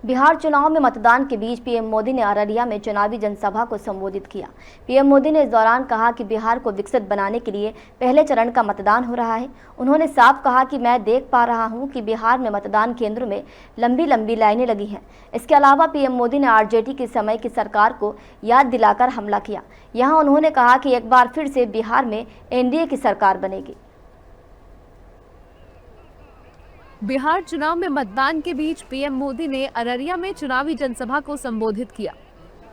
बिहार चुनाव में मतदान के बीच पीएम मोदी ने अररिया में चुनावी जनसभा को संबोधित किया। पीएम मोदी ने इस दौरान कहा कि बिहार को विकसित बनाने के लिए पहले चरण का मतदान हो रहा है। उन्होंने साफ कहा कि मैं देख पा रहा हूं कि बिहार में मतदान केंद्रों में लंबी लंबी लाइनें लगी हैं। इसके अलावा पीएम मोदी ने आरजेडी के समय की सरकार को याद दिलाकर हमला किया। यहाँ उन्होंने कहा कि एक बार फिर से बिहार में एनडीए की सरकार बनेगी। बिहार चुनाव में मतदान के बीच पीएम मोदी ने अररिया में चुनावी जनसभा को संबोधित किया।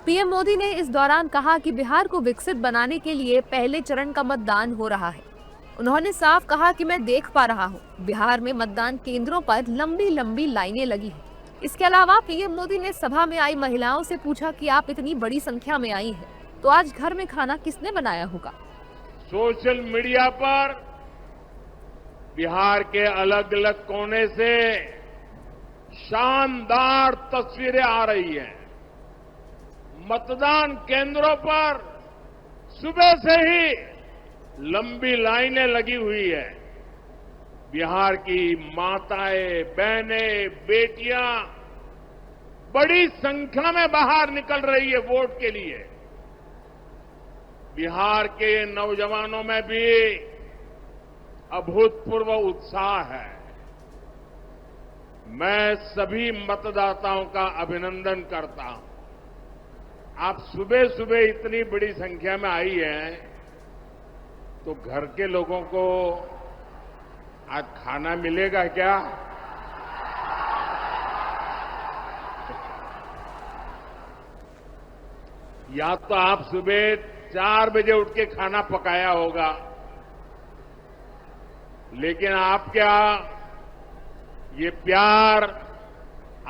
पीएम मोदी ने इस दौरान कहा कि बिहार को विकसित बनाने के लिए पहले चरण का मतदान हो रहा है। उन्होंने साफ कहा कि मैं देख पा रहा हूं, बिहार में मतदान केंद्रों पर लंबी लंबी लाइनें लगी हैं। इसके अलावा पीएम मोदी ने सभा में आई महिलाओं से पूछा कि आप इतनी बड़ी संख्या में आई हैं, तो आज घर में खाना किसने बनाया होगा। सोशल मीडिया पर बिहार के अलग अलग कोने से शानदार तस्वीरें आ रही हैं। मतदान केंद्रों पर सुबह से ही लंबी लाइनें लगी हुई है। बिहार की माताएं, बहनें, बेटियां बड़ी संख्या में बाहर निकल रही है वोट के लिए। बिहार के नौजवानों में भी अभूतपूर्व उत्साह है। मैं सभी मतदाताओं का अभिनंदन करता हूं। आप सुबह सुबह इतनी बड़ी संख्या में आई हैं, तो घर के लोगों को आज खाना मिलेगा क्या? या तो आप सुबह 4 बजे उठ के खाना पकाया होगा, लेकिन आपका ये प्यार,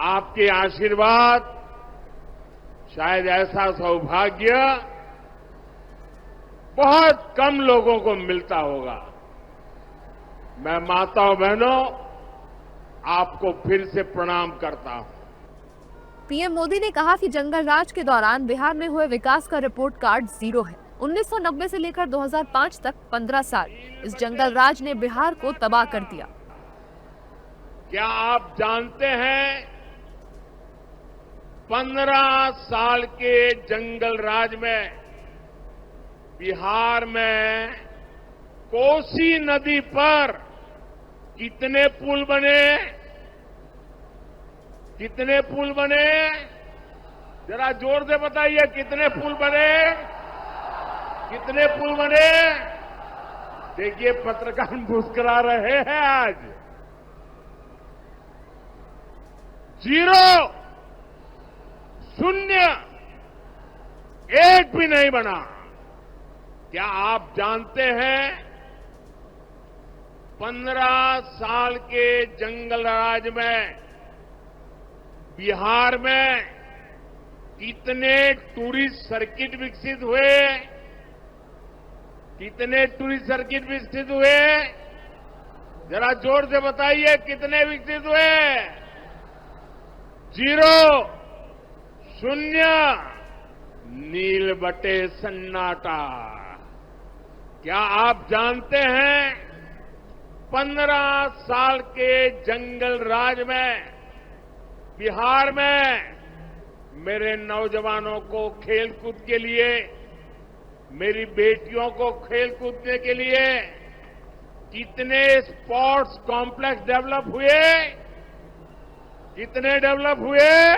आपके आशीर्वाद, शायद ऐसा सौभाग्य बहुत कम लोगों को मिलता होगा। मैं माताओं बहनों आपको फिर से प्रणाम करता हूं। पीएम मोदी ने कहा कि जंगल राज के दौरान बिहार में हुए विकास का रिपोर्ट कार्ड जीरो है। 1990 से लेकर 2005 तक 15 साल इस जंगल राज ने बिहार को तबाह कर दिया। क्या आप जानते हैं 15 साल के जंगल राज में बिहार में कोसी नदी पर कितने पुल बने? कितने पुल बने? जरा जोर से बताइए, कितने पुल बने? कितने पुल बने? देखिए, पत्रकार मुस्कुरा रहे हैं आज। जीरो, शून्य, एक भी नहीं बना। क्या आप जानते हैं 15 साल के जंगल राज में बिहार में कितने टूरिस्ट सर्किट विकसित हुए? कितने टूरिस्ट सर्किट विकसित हुए? जरा जोर से बताइए, कितने विकसित हुए? जीरो, शून्य, नील बटे सन्नाटा। क्या आप जानते हैं 15 साल के जंगल राज में बिहार में मेरे नौजवानों को खेलकूद के लिए, मेरी बेटियों को खेल कूदने के लिए कितने स्पोर्ट्स कॉम्प्लेक्स डेवलप हुए? कितने डेवलप हुए?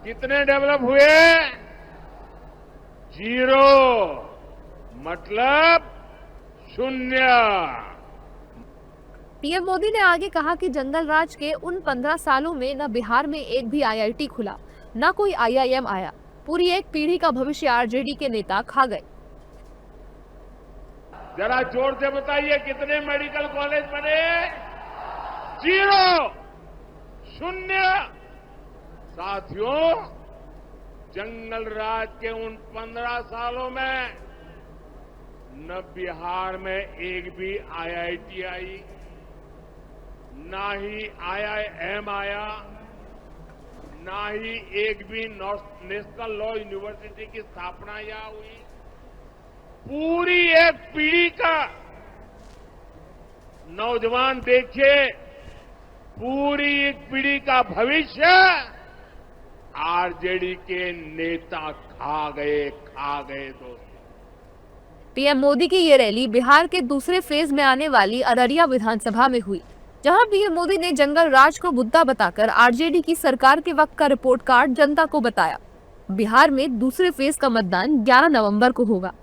कितने डेवलप हुए? जीरो, मतलब शून्य। पीएम मोदी ने आगे कहा कि जंगल राज के उन 15 सालों में न बिहार में एक भी आईआईटी खुला, न कोई आईआईएम आया। पूरी एक पीढ़ी का भविष्य आरजेडी के नेता खा गए। जरा जोर से बताइए, कितने मेडिकल कॉलेज बने? जीरो, शून्य। साथियों, जंगल राज के उन 15 सालों में न बिहार में एक भी आईआईटी आई, ना ही आईआईएम आया, ना ही एक भी नेशनल लॉ यूनिवर्सिटी की स्थापना यहां हुई। पूरी एक पीढ़ी का नौजवान देखिए, पूरी एक पीढ़ी का भविष्य आरजेडी के नेता खा गए दोस्तों। पीएम मोदी की ये रैली बिहार के दूसरे फेज में आने वाली अररिया विधानसभा में हुई, जहां पीएम मोदी ने जंगल राज को मुद्दा बताकर आरजेडी की सरकार के वक्त का रिपोर्ट कार्ड जनता को बताया। बिहार में दूसरे फेज का मतदान 11 नवंबर को होगा।